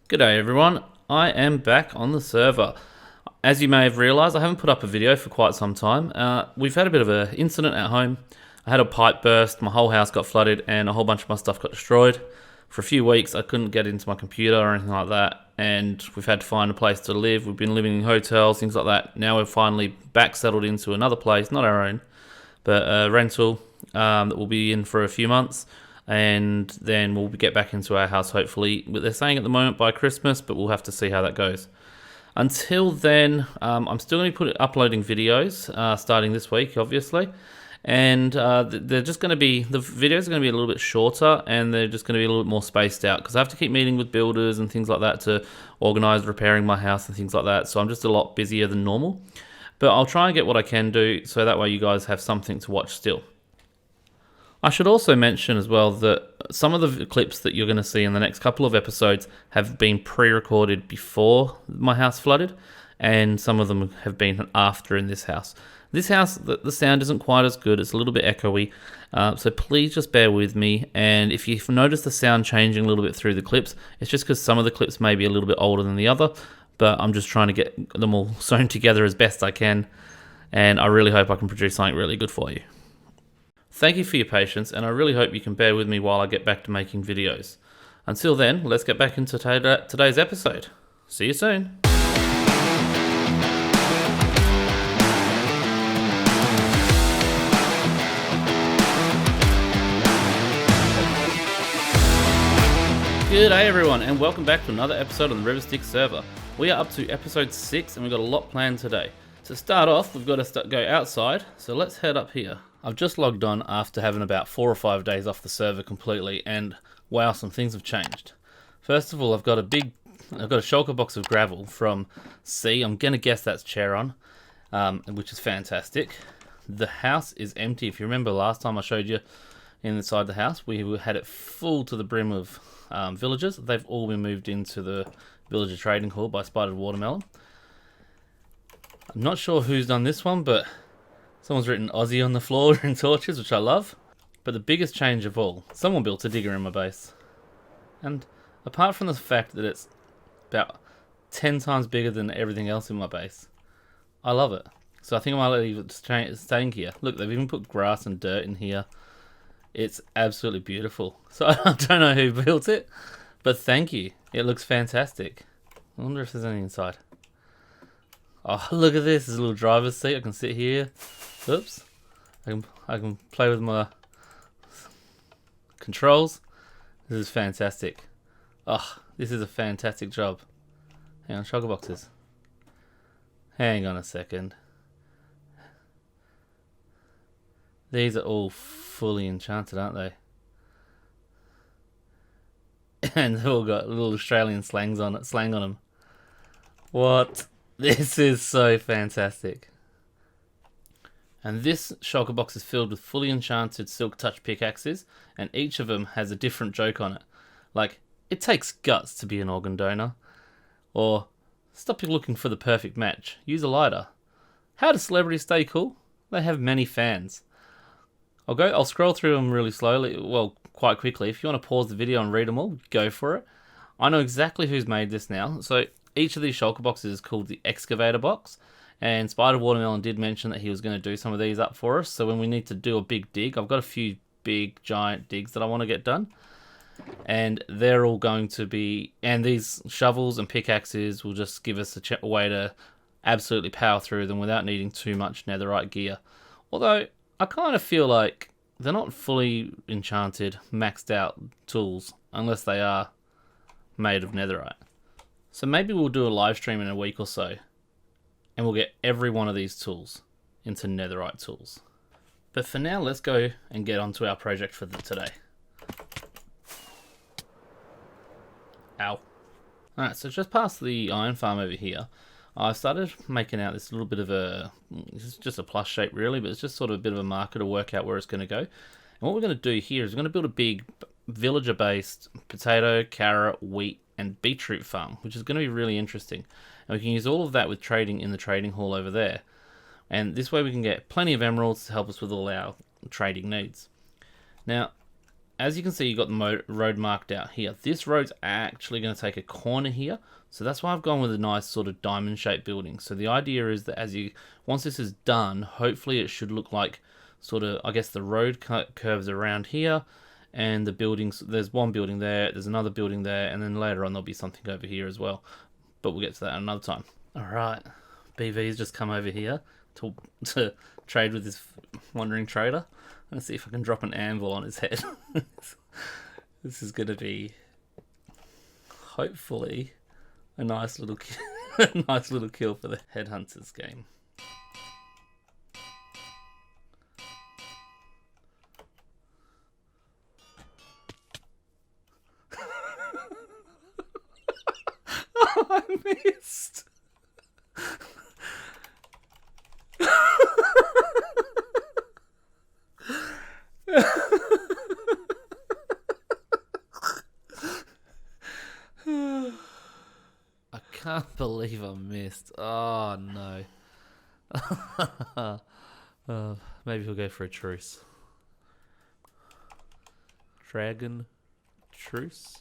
G'day everyone, I am back on the server. As you may have realised, I haven't put up a video for quite some time. We've had a bit of an incident at home. I had a pipe burst, my whole house got flooded and a whole bunch of my stuff got destroyed. For a few weeks I couldn't get into my computer or anything like that, and we've had to find a place to live. We've been living in hotels, things like that. Now we're finally back settled into another place, not our own, but a rental that we'll be in for a few months. And then we'll get back into our house hopefully. But they're saying at the moment by Christmas, but we'll have to see how that goes. Until then, I'm still going to be uploading videos starting this week, obviously. And they're just going to be, the videos are going to be a little bit shorter, and they're just going to be a little bit more spaced out because I have to keep meeting with builders and things like that to organise repairing my house and things like that. So I'm just a lot busier than normal. But I'll try and get what I can do so that way you guys have something to watch still. I should also mention as well that some of the clips that you're going to see in the next couple of episodes have been pre-recorded before my house flooded, and some of them have been after in this house. This house, the sound isn't quite as good, it's a little bit echoey, so please just bear with me, and if you notice the sound changing a little bit through the clips, it's just because some of the clips may be a little bit older than the other, but I'm just trying to get them all sewn together as best I can, and I really hope I can produce something really good for you. Thank you for your patience, and I really hope you can bear with me while I get back to making videos. Until then, let's get back into today's episode. See you soon. G'day everyone, and welcome back to another episode on the RiverStyx server. We are up to episode 6, and we've got a lot planned today. To start off, we've got to go outside, so let's head up here. I've just logged on after having about 4 or 5 days off the server completely, and wow, some things have changed. First of all, I've got a shulker box of gravel from C. I'm gonna guess that's Charon, which is fantastic. The house is empty. If you remember last time I showed you inside the house, we had it full to the brim of villagers. They've all been moved into the villager trading hall by Spider Watermelon. I'm not sure who's done this one, but someone's written Aussie on the floor in torches, which I love. But the biggest change of all, someone built a digger in my base. And apart from the fact that it's about 10 times bigger than everything else in my base, I love it. So I think I might leave it staying here. Look, they've even put grass and dirt in here. It's absolutely beautiful. So I don't know who built it, but thank you. It looks fantastic. I wonder if there's anything inside. Oh, look at this. There's a little driver's seat. I can sit here. Oops. I can play with my controls. This is fantastic. Oh, this is a fantastic job. Hang on, shulker boxes. Hang on a second. These are all fully enchanted, aren't they? And they've all got little Australian slang on them. What? This is so fantastic. And this shulker box is filled with fully enchanted silk touch pickaxes, and each of them has a different joke on it. Like, it takes guts to be an organ donor. Or, stop looking for the perfect match, use a lighter. How do celebrities stay cool? They have many fans. I'll scroll through them really slowly, well, quite quickly. If you want to pause the video and read them all, go for it. I know exactly who's made this now. So each of these shulker boxes is called the excavator box. And Spider Watermelon did mention that he was going to do some of these up for us. So when we need to do a big dig, I've got a few big, giant digs that I want to get done. And they're all going to be... And these shovels and pickaxes will just give us a way to absolutely power through them without needing too much netherite gear. Although, I kind of feel like they're not fully enchanted, maxed out tools, unless they are made of netherite. So maybe we'll do a live stream in a week or so, and we'll get every one of these tools into netherite tools. But for now, let's go and get onto our project for today. Ow. Alright, so just past the iron farm over here, I've started making out this little bit of this is just a plus shape really, but it's just sort of a bit of a marker to work out where it's going to go. And what we're going to do here is we're going to build a big villager-based potato, carrot, wheat, and beetroot farm, which is going to be really interesting. And we can use all of that with trading in the trading hall over there. And this way we can get plenty of emeralds to help us with all our trading needs. Now, as you can see, you got the road marked out here. This road's actually going to take a corner here, so that's why I've gone with a nice sort of diamond-shaped building. So the idea is that once this is done, hopefully it should look like sort of, I guess the road curves around here, and the buildings, there's one building there, there's another building there, and then later on there'll be something over here as well. But we'll get to that another time. Alright, BV's just come over here to trade with this wandering trader. Let's see if I can drop an anvil on his head. This is going to be, hopefully, a nice little kill for the Headhunters game. Oh, I missed. I can't believe I missed. Oh no. Maybe he'll go for a truce. Dragon truce.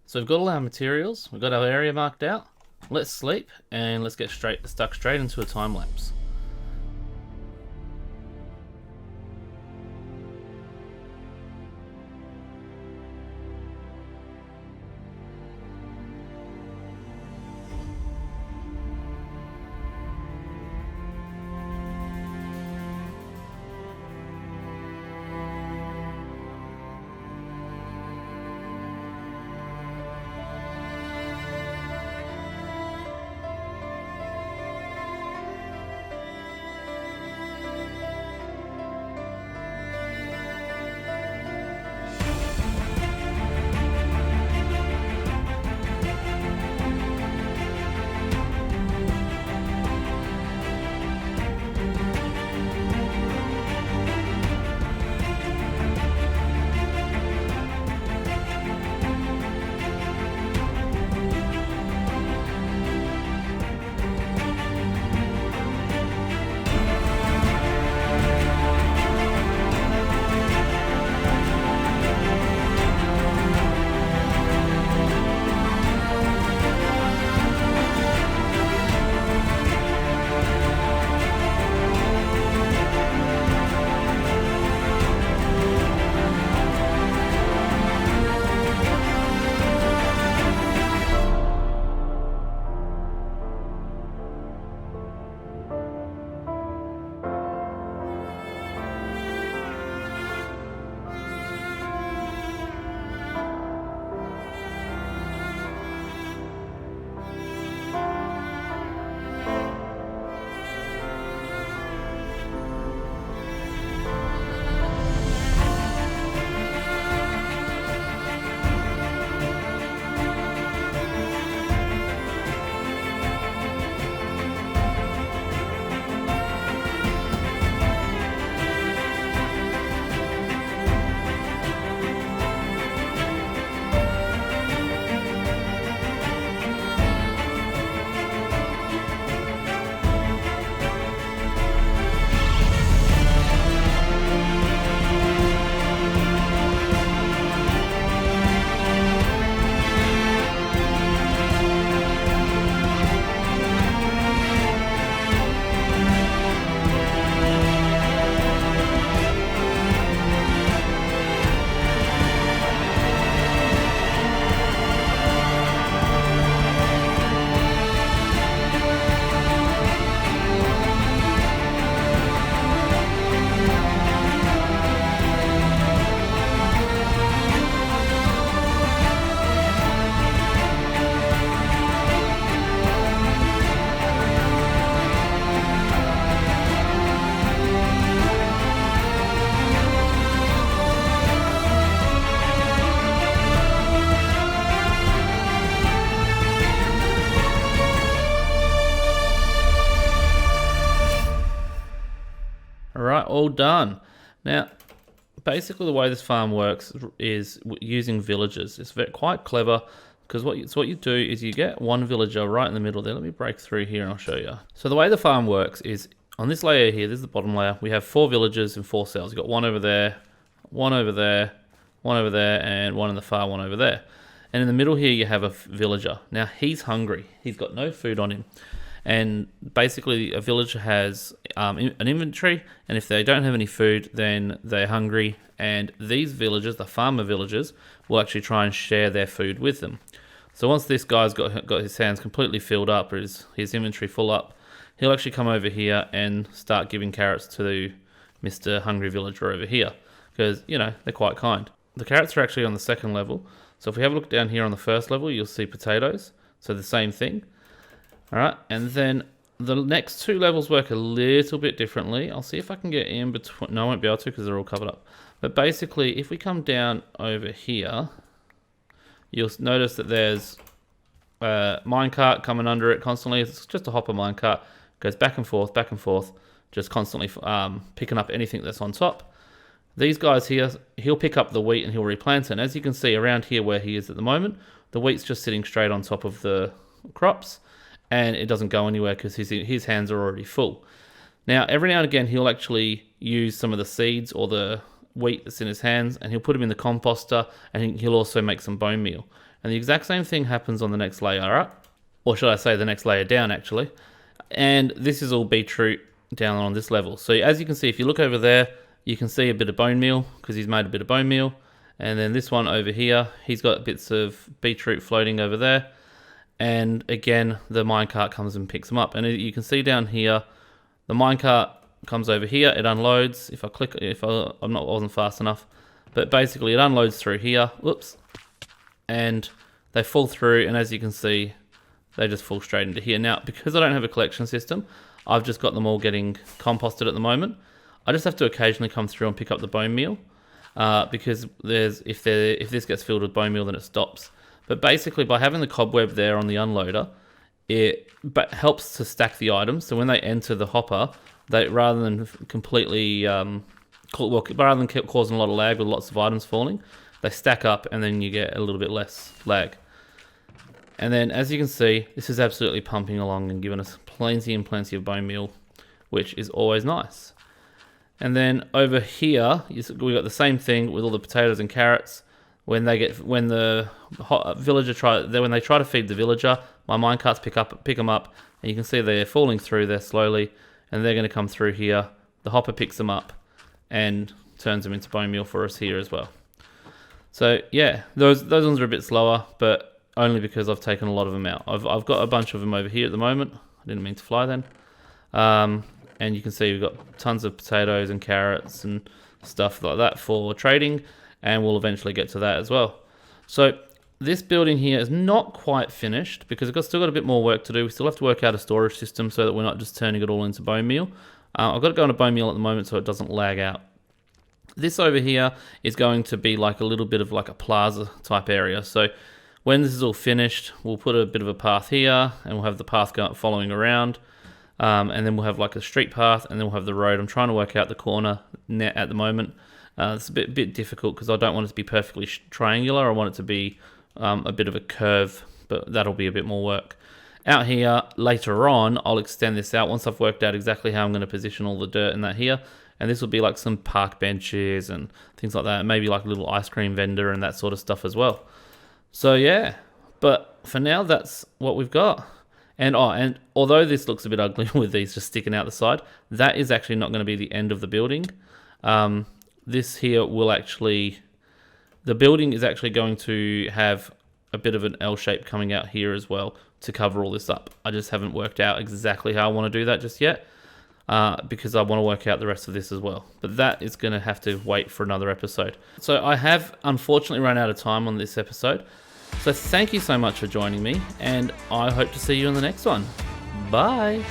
So we've got all our materials, we've got our area marked out. Let's sleep and let's get stuck straight into a time lapse. Alright, all done. Now, basically the way this farm works is using villagers. It's quite clever because what you do is you get one villager right in the middle there. Let me break through here and I'll show you. So the way the farm works is on this layer here, this is the bottom layer, we have 4 villagers and 4 cells. You've got one over there, one over there, one over there, and one in the far one over there. And in the middle here you have a villager. Now he's hungry. He's got no food on him. And basically a villager has an inventory, and if they don't have any food, then they're hungry. And these villagers, the farmer villagers, will actually try and share their food with them. So once this guy's got his hands completely filled up, or his inventory full up, he'll actually come over here and start giving carrots to Mr. Hungry Villager over here. Because, you know, they're quite kind. The carrots are actually on the second level. So if we have a look down here on the first level, you'll see potatoes. So the same thing. All right, and then the next 2 levels work a little bit differently. I'll see if I can get in between. No, I won't be able to because they're all covered up. But basically, if we come down over here, you'll notice that there's a minecart coming under it constantly. It's just a hopper minecart. Goes back and forth, just constantly picking up anything that's on top. These guys here, he'll pick up the wheat and he'll replant it. And as you can see around here where he is at the moment, the wheat's just sitting straight on top of the crops. And it doesn't go anywhere because his hands are already full. Now, every now and again, he'll actually use some of the seeds or the wheat that's in his hands, and he'll put them in the composter, and he'll also make some bone meal. And the exact same thing happens on the next layer up, or should I say the next layer down, actually. And this is all beetroot down on this level. So as you can see, if you look over there, you can see a bit of bone meal because he's made a bit of bone meal. And then this one over here, he's got bits of beetroot floating over there. And again, the minecart comes and picks them up. And you can see down here, the minecart comes over here, it unloads. If I click, wasn't fast enough, but basically it unloads through here. Whoops. And they fall through, and as you can see, they just fall straight into here. Now, because I don't have a collection system, I've just got them all getting composted at the moment. I just have to occasionally come through and pick up the bone meal, because if this gets filled with bone meal, then it stops. But basically, by having the cobweb there on the unloader, it helps to stack the items. So when they enter the hopper, rather than causing a lot of lag with lots of items falling, they stack up, and then you get a little bit less lag. And then, as you can see, this is absolutely pumping along and giving us plenty and plenty of bone meal, which is always nice. And then over here, we got the same thing with all the potatoes and carrots. When they try to feed the villager, my minecarts pick them up, and you can see they're falling through there slowly, and they're going to come through here. The hopper picks them up and turns them into bone meal for us here as well. So yeah, those ones are a bit slower, but only because I've taken a lot of them out. I've got a bunch of them over here at the moment. I didn't mean to fly then. And you can see we've got tons of potatoes and carrots and stuff like that for trading, and we'll eventually get to that as well. So this building here is not quite finished because we've still got a bit more work to do. We still have to work out a storage system so that we're not just turning it all into bone meal. I've got it going to bone meal at the moment so it doesn't lag out. This over here is going to be like a little bit of like a plaza type area. So when this is all finished, we'll put a bit of a path here, and we'll have the path following around. And then we'll have like a street path, and then we'll have the road. I'm trying to work out the corner net at the moment. It's a bit difficult because I don't want it to be perfectly triangular. I want it to be a bit of a curve, but that'll be a bit more work. Out here, later on, I'll extend this out once I've worked out exactly how I'm going to position all the dirt in that here. And this will be like some park benches and things like that. Maybe like a little ice cream vendor and that sort of stuff as well. So yeah, but for now, that's what we've got. And although this looks a bit ugly with these just sticking out the side, that is actually not going to be the end of the building. This here the building is actually going to have a bit of an L shape coming out here as well to cover all this up. I just haven't worked out exactly how I want to do that just yet, because I want to work out the rest of this as well. But that is going to have to wait for another episode. So I have unfortunately run out of time on this episode. So thank you so much for joining me, and I hope to see you in the next one. Bye.